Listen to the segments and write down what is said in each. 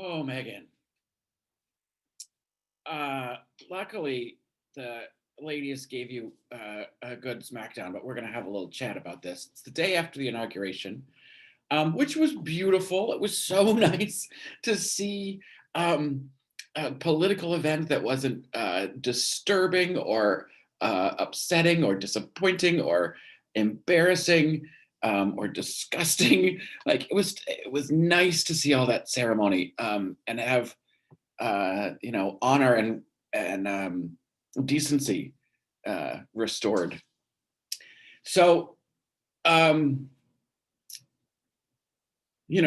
Oh, Megan. Uh, Luckily, the ladies gave you a good smackdown, but we're going to have a little chat about this. It's the day after the inauguration, which was beautiful. It was so nice to see a political event that wasn't disturbing or upsetting or disappointing or embarrassing or disgusting. Like it was nice to see all that ceremony and have honor and decency restored. So, um, we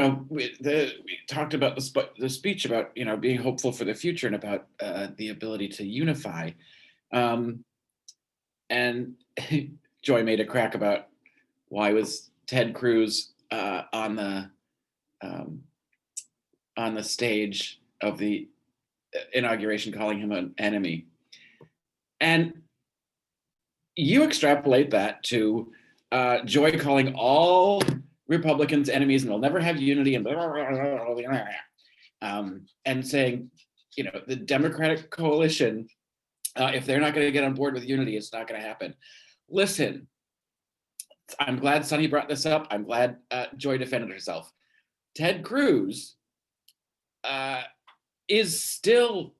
talked about the speech about being hopeful for the future and about the ability to unify. Um, and Joy made a crack about why was Ted Cruz um, on the stage of the inauguration calling him an enemy. And you extrapolate that to Joy calling all Republicans enemies and we'll never have unity and and saying, the Democratic coalition, if they're not going to get on board with unity, it's not going to happen. Listen, I'm glad Sonny brought this up. I'm glad Joy defended herself. Ted Cruz is still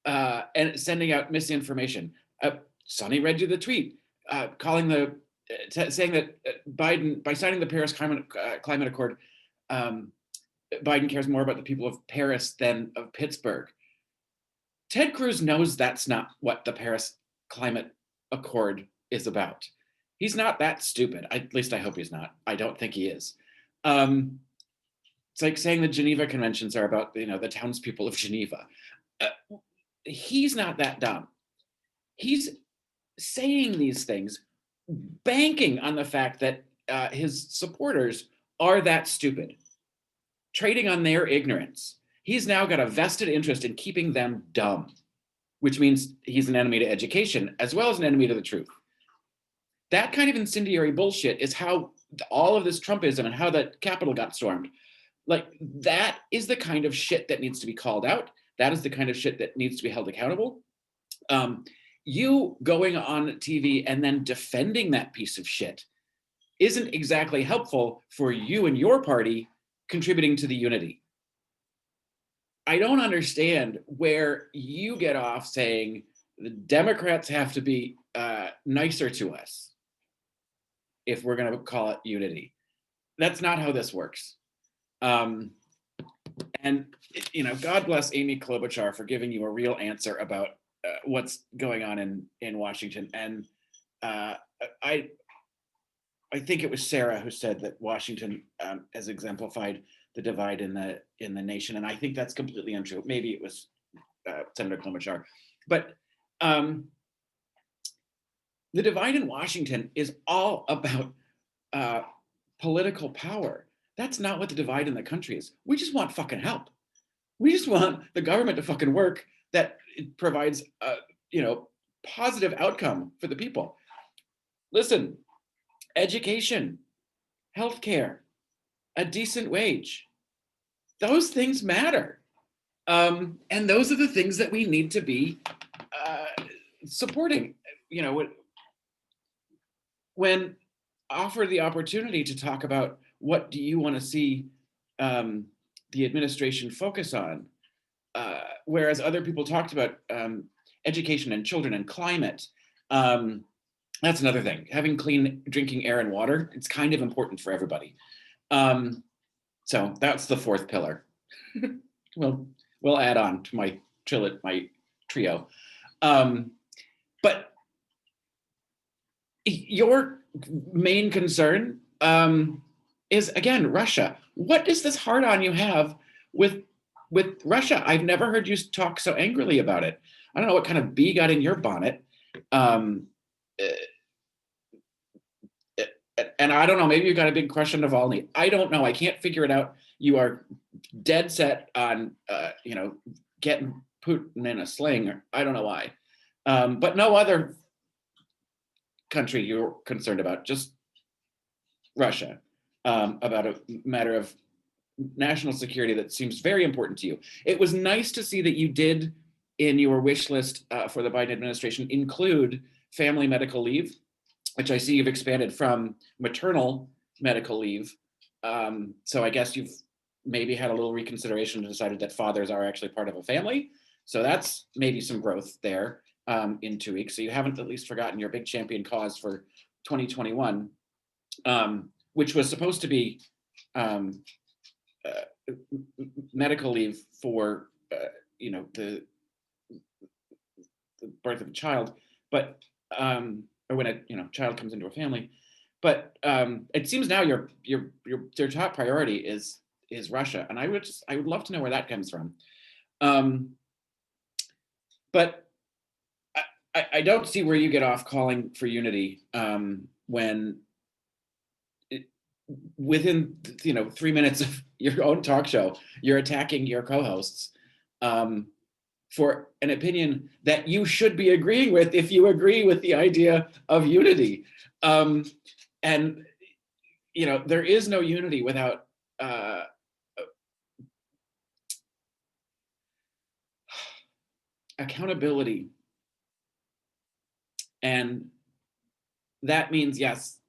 sending out misinformation. Sonny read you the tweet calling saying that Biden, by signing the Paris Climate Accord, Biden cares more about the people of Paris than of Pittsburgh. Ted Cruz knows that's not what the Paris Climate Accord is about. He's not that stupid. At least I hope he's not. I don't think he is. It's like saying the Geneva Conventions are about the townspeople of Geneva. He's not that dumb. He's saying these things, banking on the fact that his supporters are that stupid, trading on their ignorance. He's now got a vested interest in keeping them dumb, which means he's an enemy to education as well as an enemy to the truth. That kind of incendiary bullshit is how all of this Trumpism and how the Capitol got stormed. Like, that is the kind of shit that needs to be called out. That is the kind of shit that needs to be held accountable. You going on TV and then defending that piece of shit isn't exactly helpful for you and your party contributing to the unity. I don't understand where you get off saying the Democrats have to be nicer to us if we're going to call it unity. That's not how this works. And God bless Amy Klobuchar for giving you a real answer about what's going on in Washington. And I think it was Sarah who said that Washington has exemplified the divide in the nation, and I think that's completely untrue. Maybe it was Senator Klobuchar, but the divide in Washington is all about political power. That's not what the divide in the country is. We just want fucking help. We just want the government to fucking work that it provides a positive outcome for the people. Listen, education, healthcare, a decent wage, those things matter. And those are the things that we need to be supporting. When offered the opportunity to talk about what do you want to see the administration focus on, whereas other people talked about education and children and climate, that's another thing. Having clean drinking air and water, it's kind of important for everybody. So that's the fourth pillar. We'll add on to my trio. But your main concern is, again, Russia. What does this hard on you have with Russia? I've never heard you talk so angrily about it. I don't know what kind of bee got in your bonnet. And I don't know, maybe you've got a big crush on Navalny. I don't know. I can't figure it out. You are dead set on, getting Putin in a sling. I don't know why. But no other country you're concerned about, just Russia, about a matter of national security that seems very important to you. It was nice to see that you did, in your wish list for the Biden administration, include family medical leave, which I see you've expanded from maternal medical leave. So I guess you've maybe had a little reconsideration and decided that fathers are actually part of a family. So that's maybe some growth there in 2 weeks. So you haven't at least forgotten your big champion cause for 2021, which was supposed to be medical leave for the birth of a child, but or when a child comes into a family. But it seems now your top priority is Russia, and I would love to know where that comes from. But I don't see where you get off calling for unity when within 3 minutes of your own talk show, you're attacking your co-hosts for an opinion that you should be agreeing with if you agree with the idea of unity. And there is no unity without accountability. And that means, yes,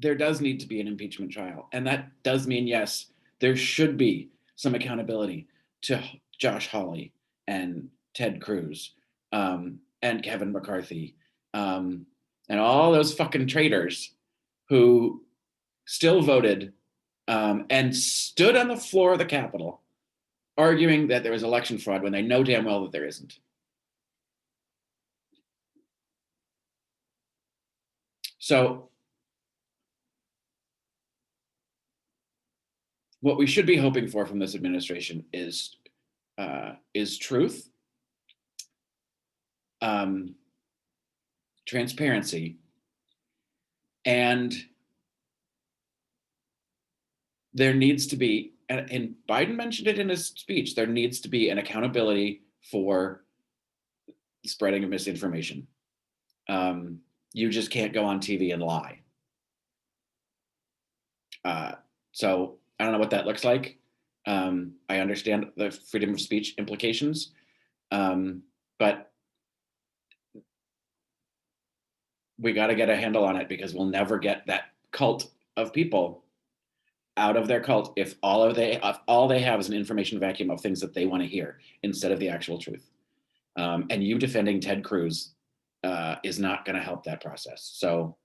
there does need to be an impeachment trial. And that does mean, yes, there should be some accountability to Josh Hawley and Ted Cruz and Kevin McCarthy and all those fucking traitors who still voted and stood on the floor of the Capitol arguing that there was election fraud when they know damn well that there isn't. So what we should be hoping for from this administration is truth, transparency, and there needs to be, and Biden mentioned it in his speech, there needs to be an accountability for the spreading of misinformation. You just can't go on TV and lie. So I don't know what that looks like. I understand the freedom of speech implications, but we got to get a handle on it, because we'll never get that cult of people out of their cult if all they have is an information vacuum of things that they want to hear instead of the actual truth. And you defending Ted Cruz is not going to help that process. So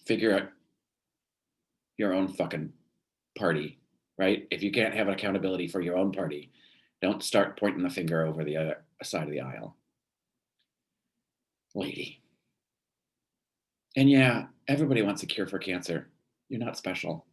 figure out your own fucking party, right? If you can't have accountability for your own party, don't start pointing the finger over the other side of the aisle, lady. And yeah, everybody wants a cure for cancer. You're not special.